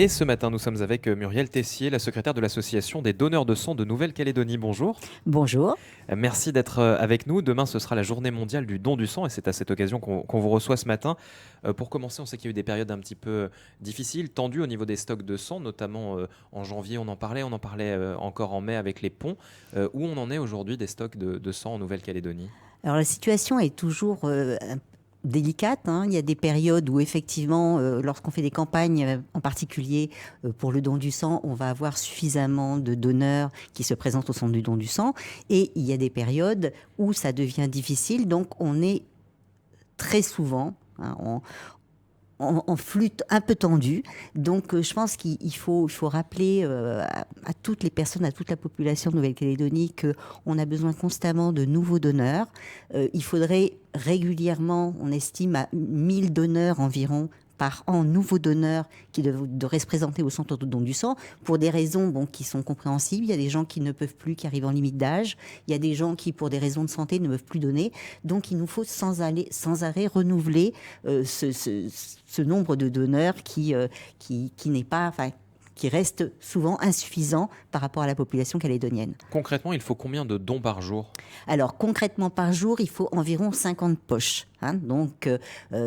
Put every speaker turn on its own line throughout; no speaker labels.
Et ce matin, nous sommes avec Muriel Tessier, la secrétaire de l'association des donneurs de sang de Nouvelle-Calédonie. Bonjour.
Bonjour.
Merci d'être avec nous. Demain, ce sera la journée mondiale du don du sang et c'est à cette occasion qu'on vous reçoit ce matin. Pour commencer, on sait qu'il y a eu des périodes un petit peu difficiles, tendues au niveau des stocks de sang, notamment en janvier, on en parlait encore en mai avec les ponts. Où on en est aujourd'hui des stocks de sang en Nouvelle-Calédonie?
Alors la situation est toujours délicate, hein. Il y a des périodes où effectivement, lorsqu'on fait des campagnes, en particulier pour le don du sang, on va avoir suffisamment de donneurs qui se présentent au centre du don du sang. Et il y a des périodes où ça devient difficile, donc on est très souvent, hein, en flux un peu tendu. Donc je pense qu'il faut rappeler à toutes les personnes, à toute la population de Nouvelle-Calédonie qu'on a besoin constamment de nouveaux donneurs. Il faudrait régulièrement, on estime à 1000 donneurs environ par an, nouveaux donneurs qui devraient se présenter au centre de don du sang pour des raisons qui sont compréhensibles. Il y a des gens qui ne peuvent plus, qui arrivent en limite d'âge. Il y a des gens qui, pour des raisons de santé, ne peuvent plus donner. Donc il nous faut sans arrêt renouveler ce nombre de donneurs qui n'est pas... qui reste souvent insuffisant par rapport à la population calédonienne.
Concrètement, il faut combien de dons par jour?
Alors, concrètement, par jour, il faut environ 50 poches. Donc,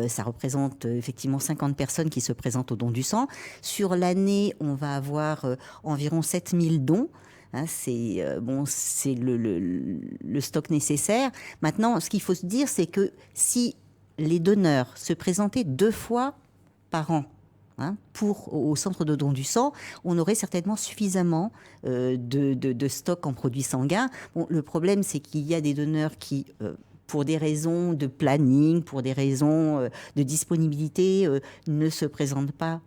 ça représente effectivement 50 personnes qui se présentent au don du sang. Sur l'année, on va avoir environ 7000 dons. C'est le stock nécessaire. Maintenant, ce qu'il faut se dire, c'est que si les donneurs se présentaient 2 fois par an, au centre de don du sang, on aurait certainement suffisamment de stock en produits sanguins. Le problème, c'est qu'il y a des donneurs qui, pour des raisons de planning, pour des raisons de disponibilité, ne se présentent pas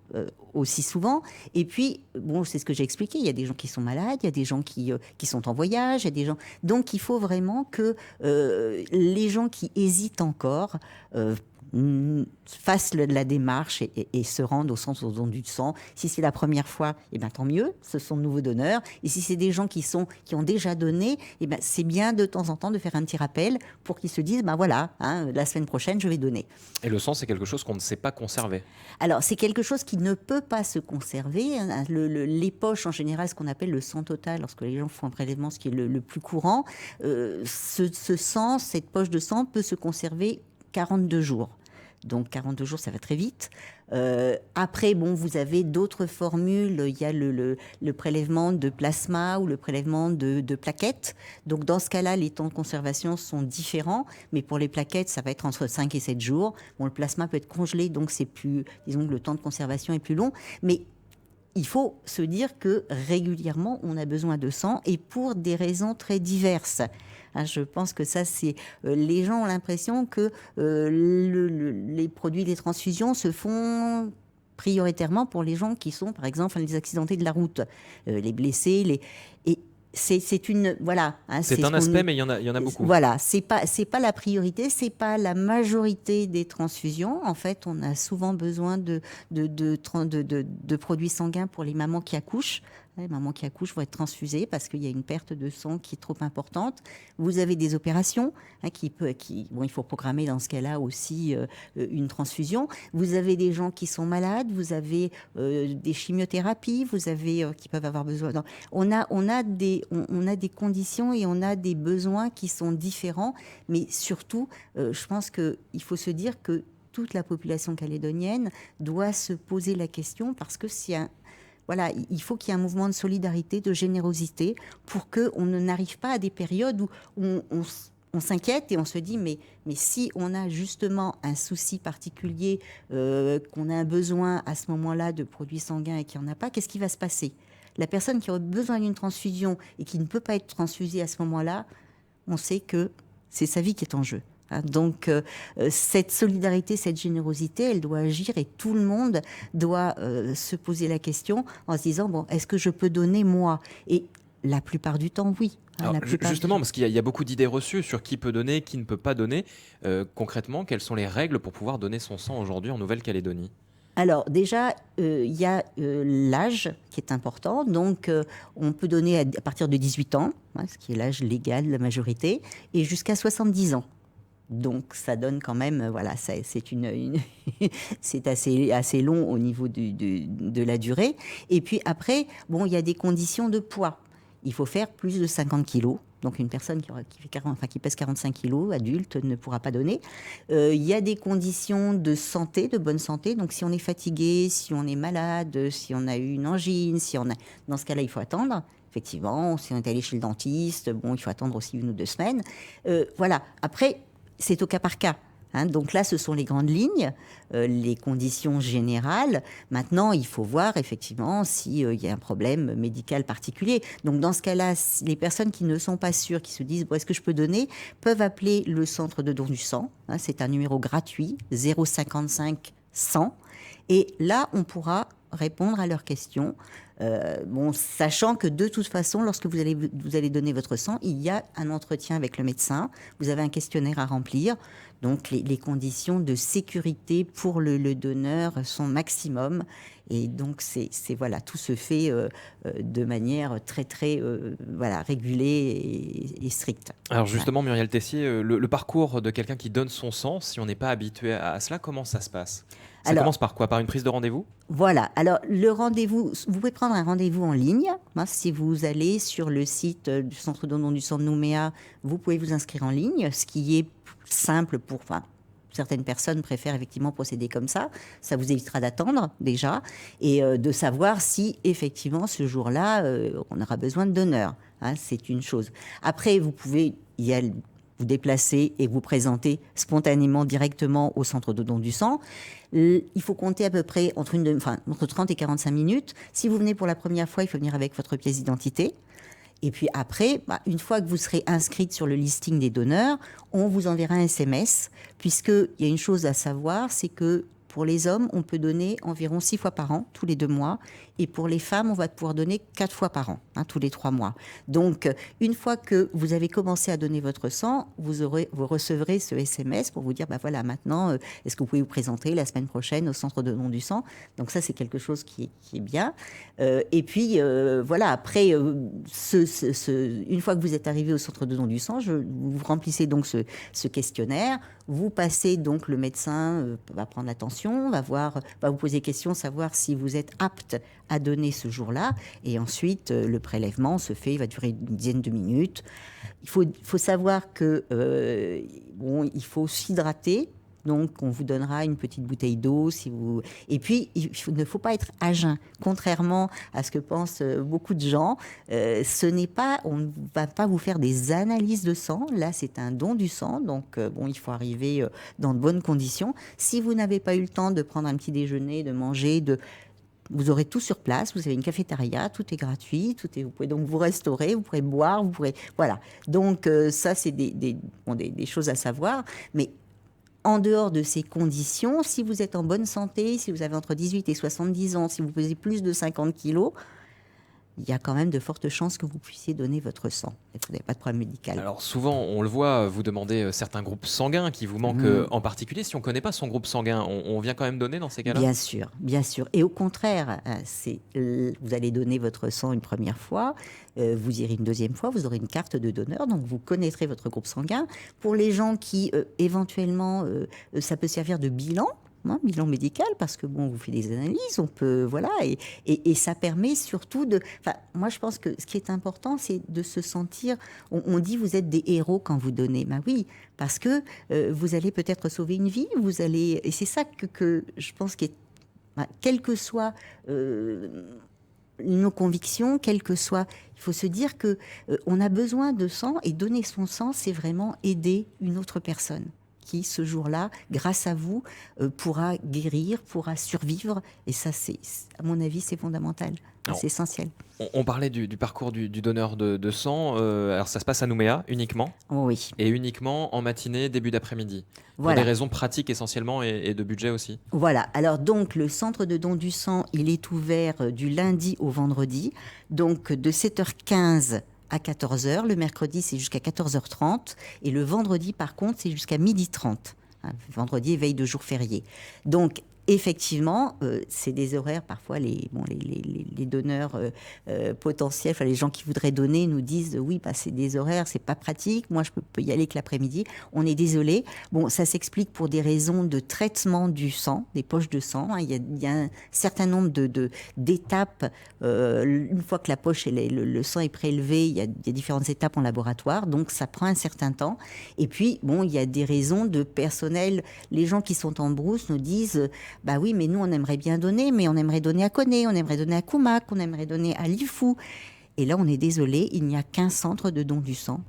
aussi souvent. Et puis, c'est ce que j'ai expliqué, il y a des gens qui sont malades, il y a des gens qui sont en voyage, il y a des gens... Donc, il faut vraiment que les gens qui hésitent encore fassent la démarche et se rendent au centre de don du sang. Si c'est la première fois, tant mieux, ce sont de nouveaux donneurs. Et si c'est des gens qui ont déjà donné, c'est bien de temps en temps de faire un petit rappel pour qu'ils se disent, la semaine prochaine, je vais donner.
Et le sang, c'est quelque chose qu'on ne sait pas conserver.
Alors, c'est quelque chose qui ne peut pas se conserver. Les poches, en général, ce qu'on appelle le sang total, lorsque les gens font un prélèvement, ce qui est le plus courant, ce sang, cette poche de sang peut se conserver 42 jours. Donc 42 jours, ça va très vite. Après, vous avez d'autres formules. Il y a le prélèvement de plasma ou le prélèvement de plaquettes. Donc dans ce cas-là, les temps de conservation sont différents. Mais pour les plaquettes, ça va être entre 5 et 7 jours. Le plasma peut être congelé, donc c'est plus, disons que le temps de conservation est plus long. Mais il faut se dire que régulièrement, on a besoin de sang et pour des raisons très diverses. Je pense que ça, c'est... les gens ont l'impression que les produits des transfusions se font prioritairement pour les gens qui sont, par exemple, les accidentés de la route, les blessés, et c'est une... Voilà.
C'est un aspect, mais il y en a beaucoup.
Voilà, c'est pas la priorité, c'est pas la majorité des transfusions. En fait, on a souvent besoin de produits sanguins pour les mamans qui accouchent. Les mamans qui accouchent vont être transfusées parce qu'il y a une perte de sang qui est trop importante. Vous avez des opérations il faut programmer dans ce cas-là aussi une transfusion. Vous avez des gens qui sont malades, vous avez des chimiothérapies, vous avez qui peuvent avoir besoin. Donc, on a des conditions et on a des besoins qui sont différents, mais surtout, je pense qu'il faut se dire que toute la population calédonienne doit se poser la question parce que il faut qu'il y ait un mouvement de solidarité, de générosité pour qu'on n'arrive pas à des périodes où on s'inquiète et on se dit mais si on a justement un souci particulier, qu'on a un besoin à ce moment-là de produits sanguins et qu'il n'y en a pas, qu'est-ce qui va se passer? La personne qui aurait besoin d'une transfusion et qui ne peut pas être transfusée à ce moment-là, on sait que c'est sa vie qui est en jeu. Donc cette solidarité, cette générosité, elle doit agir et tout le monde doit se poser la question en se disant est-ce que je peux donner moi? Et la plupart du temps, oui.
Alors, justement, parce qu'il y a beaucoup d'idées reçues sur qui peut donner, qui ne peut pas donner. Concrètement, quelles sont les règles pour pouvoir donner son sang aujourd'hui en Nouvelle-Calédonie?
Alors déjà, il y a l'âge qui est important. Donc on peut donner à partir de 18 ans, ce qui est l'âge légal de la majorité, et jusqu'à 70 ans. Donc ça donne quand même, voilà, c'est assez long au niveau de la durée. Et puis après, bon, il y a des conditions de poids. Il faut faire plus de 50 kilos. Donc une personne qui pèse 45 kilos, adulte, ne pourra pas donner. Il y a des conditions de santé, de bonne santé. Donc si on est fatigué, si on est malade, si on a eu une angine, dans ce cas-là, il faut attendre. Effectivement, si on est allé chez le dentiste, bon, il faut attendre aussi 1 ou 2 semaines. Voilà. Après, c'est au cas par cas. Donc là, ce sont les grandes lignes, les conditions générales. Maintenant, il faut voir effectivement s'il y a un problème médical particulier. Donc dans ce cas-là, les personnes qui ne sont pas sûres, qui se disent bon, est-ce que je peux donner, peuvent appeler le centre de don du sang. C'est un numéro gratuit, 055 100. Et là, on pourra répondre à leurs questions. Sachant que de toute façon, lorsque vous allez donner votre sang, il y a un entretien avec le médecin, vous avez un questionnaire à remplir, donc les conditions de sécurité pour le donneur sont maximum, et donc voilà, tout se fait de manière très très régulée et stricte.
Alors justement, Muriel Tessier, le parcours de quelqu'un qui donne son sang, si on n'est pas habitué à cela, comment ça se passe ? Ça commence par quoi ? Par une prise de rendez-vous ?
Voilà. Alors, le rendez-vous, vous pouvez prendre un rendez-vous en ligne. Si vous allez sur le site du Centre de don du sang de Nouméa, vous pouvez vous inscrire en ligne, ce qui est simple certaines personnes préfèrent effectivement procéder comme ça. Ça vous évitera d'attendre déjà et de savoir si effectivement ce jour-là, on aura besoin de donneurs. C'est une chose. Après, vous pouvez vous déplacer et vous présenter spontanément directement au centre de don du sang. Il faut compter à peu près entre 30 et 45 minutes. Si vous venez pour la première fois, il faut venir avec votre pièce d'identité. Et puis après, une fois que vous serez inscrite sur le listing des donneurs, on vous enverra un SMS, puisqu'il y a une chose à savoir, c'est que pour les hommes, on peut donner environ 6 fois par an, tous les 2 mois. Et pour les femmes, on va pouvoir donner 4 fois par an, tous les 3 mois. Donc, une fois que vous avez commencé à donner votre sang, vous recevrez ce SMS pour vous dire, voilà, maintenant, est-ce que vous pouvez vous présenter la semaine prochaine au centre de don du sang ? Donc ça, c'est quelque chose qui est bien. Et puis, voilà, après, une fois que vous êtes arrivé au centre de don du sang, vous remplissez donc ce questionnaire. Vous passez donc, le médecin va prendre l'attention, va vous poser des questions, savoir si vous êtes apte à donner ce jour-là. Et ensuite, le prélèvement se fait, il va durer une dizaine de minutes. Il faut savoir que il faut s'hydrater. Donc, on vous donnera une petite bouteille d'eau. Et puis, il ne faut pas être à jeun. Contrairement à ce que pensent beaucoup de gens, on ne va pas vous faire des analyses de sang. Là, c'est un don du sang. Donc, il faut arriver dans de bonnes conditions. Si vous n'avez pas eu le temps de prendre un petit déjeuner, de manger, vous aurez tout sur place. Vous avez une cafétéria, tout est gratuit. Vous pouvez donc vous restaurer, vous pourrez boire, voilà. Donc, ça, c'est des choses à savoir. Mais en dehors de ces conditions, si vous êtes en bonne santé, si vous avez entre 18 et 70 ans, si vous pesez plus de 50 kilos, il y a quand même de fortes chances que vous puissiez donner votre sang. Vous n'avez pas de problème médical.
Alors souvent, on le voit, vous demandez certains groupes sanguins qui vous manquent en particulier. Si on ne connaît pas son groupe sanguin, on vient quand même donner dans ces cas-là ?
Bien sûr, bien sûr. Et au contraire, vous allez donner votre sang une première fois, vous irez une deuxième fois, vous aurez une carte de donneur, donc vous connaîtrez votre groupe sanguin. Pour les gens qui, éventuellement, ça peut servir de bilan médical, parce que vous faites des analyses, on peut, voilà, et ça permet surtout moi je pense que ce qui est important, c'est de se sentir, on dit vous êtes des héros quand vous donnez, oui, parce que vous allez peut-être sauver une vie, et c'est ça que je pense quel que soit nos convictions, quelles que soient, il faut se dire que on a besoin de sang, et donner son sang, c'est vraiment aider une autre personne qui, ce jour-là, grâce à vous, pourra guérir, pourra survivre. Et ça, à mon avis, c'est fondamental. C'est essentiel.
On parlait du parcours du donneur de sang. Alors, ça se passe à Nouméa uniquement ?
Oui.
Et uniquement en matinée, début d'après-midi. Pour des raisons pratiques essentiellement et de budget aussi.
Voilà. Alors, donc, le centre de don du sang, il est ouvert du lundi au vendredi. Donc, de 7h15 à 14h. Le mercredi, c'est jusqu'à 14h30. Et le vendredi, par contre, c'est jusqu'à 12h30. Vendredi, veille de jour férié. Donc, effectivement, c'est des horaires, parfois les donneurs potentiels, enfin, les gens qui voudraient donner nous disent oui, bah, c'est des horaires, c'est pas pratique, moi je peux y aller que l'après-midi, on est désolé. Bon, ça s'explique pour des raisons de traitement du sang, des poches de sang, hein. Il y a un certain nombre d'étapes, une fois que la poche et le sang est prélevé, il y a différentes étapes en laboratoire, donc ça prend un certain temps. Et puis, bon, il y a des raisons de personnel. Les gens qui sont en brousse nous disent, bah oui, mais nous, on aimerait bien donner, mais on aimerait donner à Koné, on aimerait donner à Koumak, on aimerait donner à Lifou. Et là, on est désolé, il n'y a qu'un centre de don du sang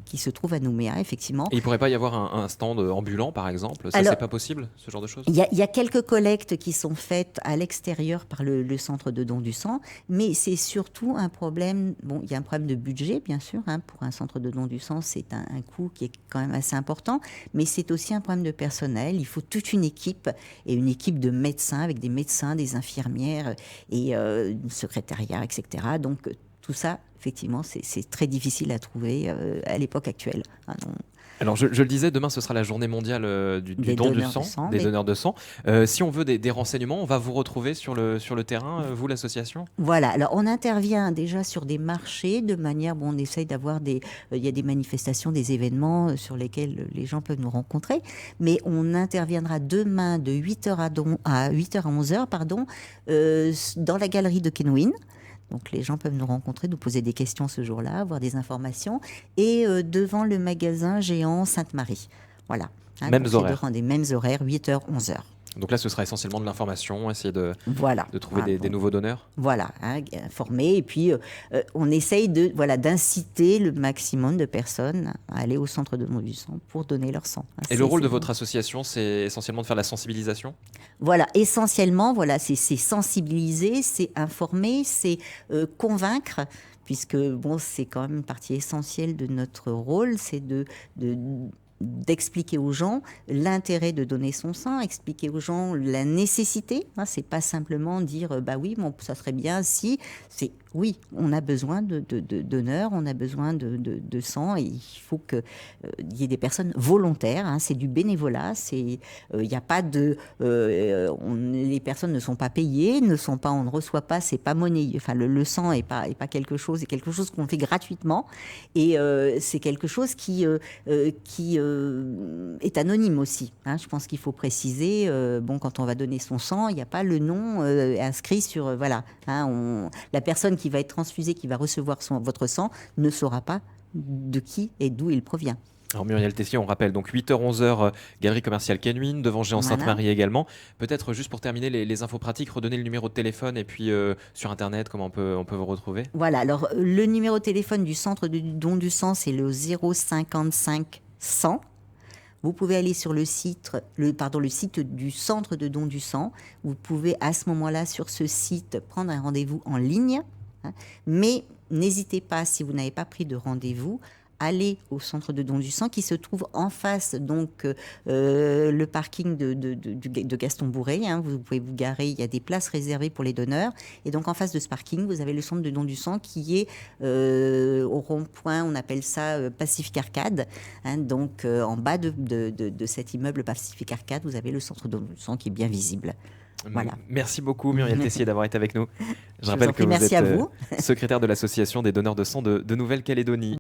qui se trouve à Nouméa, effectivement.
Et il ne pourrait pas y avoir un stand ambulant, par exemple? Ça,
Alors,
c'est pas possible, ce genre de choses?
Il y a quelques collectes qui sont faites à l'extérieur par le centre de don du sang, mais c'est surtout un problème. Bon, il y a un problème de budget, bien sûr, hein, pour un centre de don du sang, c'est un coût qui est quand même assez important, mais c'est aussi un problème de personnel. Il faut toute une équipe, et une équipe de médecins, avec des médecins, des infirmières et une secrétariat, etc. Donc, tout ça, effectivement, c'est très difficile à trouver à l'époque actuelle. Ah non.
Alors, je le disais, demain, ce sera la journée mondiale du don du sang, des donneurs de sang. Si on veut des renseignements, on va vous retrouver sur le terrain, vous, l'association?
Voilà, alors on intervient déjà sur des marchés de manière, bon, on essaye d'avoir il y a des manifestations, des événements sur lesquels les gens peuvent nous rencontrer, mais on interviendra demain de 8h à 11h, pardon, dans la galerie de Kenouin. Donc les gens peuvent nous rencontrer, nous poser des questions ce jour-là, avoir des informations. Et devant le magasin géant Sainte-Marie. Voilà. Hein,
mêmes horaires.
Des mêmes horaires, 8h, 11h.
Donc là, ce sera essentiellement de l'information, essayer de trouver
Ah,
des nouveaux donneurs.
Voilà, hein, informer. Et puis, on essaye d'inciter le maximum de personnes à aller au centre de don du sang pour donner leur sang.
Et le rôle de votre association, c'est essentiellement de faire la sensibilisation?
Voilà, essentiellement, voilà, c'est sensibiliser, c'est informer, c'est convaincre, puisque bon, c'est quand même une partie essentielle de notre rôle, c'est d'expliquer aux gens l'intérêt de donner son sang, expliquer aux gens la nécessité. Hein, c'est pas simplement dire bah oui, bon, ça serait bien si. C'est oui, on a besoin de donneurs, on a besoin de sang, et il faut qu'il y ait des personnes volontaires. Hein, c'est du bénévolat. Il n'y a pas de. Les personnes ne sont pas payées, on ne reçoit pas, c'est pas monnayé. Enfin, le sang est pas quelque chose, c'est quelque chose qu'on fait gratuitement, et c'est quelque chose qui est anonyme aussi. Hein. Je pense qu'il faut préciser, bon, quand on va donner son sang, il n'y a pas le nom inscrit sur... voilà. Hein, la personne qui va être transfusée, qui va recevoir votre sang, ne saura pas de qui et d'où il provient.
Alors Muriel Tessier, on rappelle donc 8h, 11h, Galerie Commerciale Kenouin, devant Géant Sainte-Marie également. Peut-être juste pour terminer les infos pratiques, redonner le numéro de téléphone et puis sur Internet, comment on peut vous retrouver? Voilà,
alors le numéro de téléphone du centre de don du sang, c'est le 055 100. Vous pouvez aller sur le site du centre de don du sang. Vous pouvez à ce moment-là, sur ce site, prendre un rendez-vous en ligne. Hein, mais n'hésitez pas, si vous n'avez pas pris de rendez-vous, aller au centre de don du sang qui se trouve en face, donc le parking de Gaston Bourré. Hein, vous pouvez vous garer, il y a des places réservées pour les donneurs. Et donc en face de ce parking, vous avez le centre de don du sang qui est au rond-point, on appelle ça Pacific Arcade. Hein, donc en bas de cet immeuble Pacific Arcade, vous avez le centre de don du sang qui est bien visible. Voilà.
Merci beaucoup Muriel Tessier d'avoir été avec nous. Je rappelle que vous êtes secrétaire de l'association des donneurs de sang de Nouvelle-Calédonie.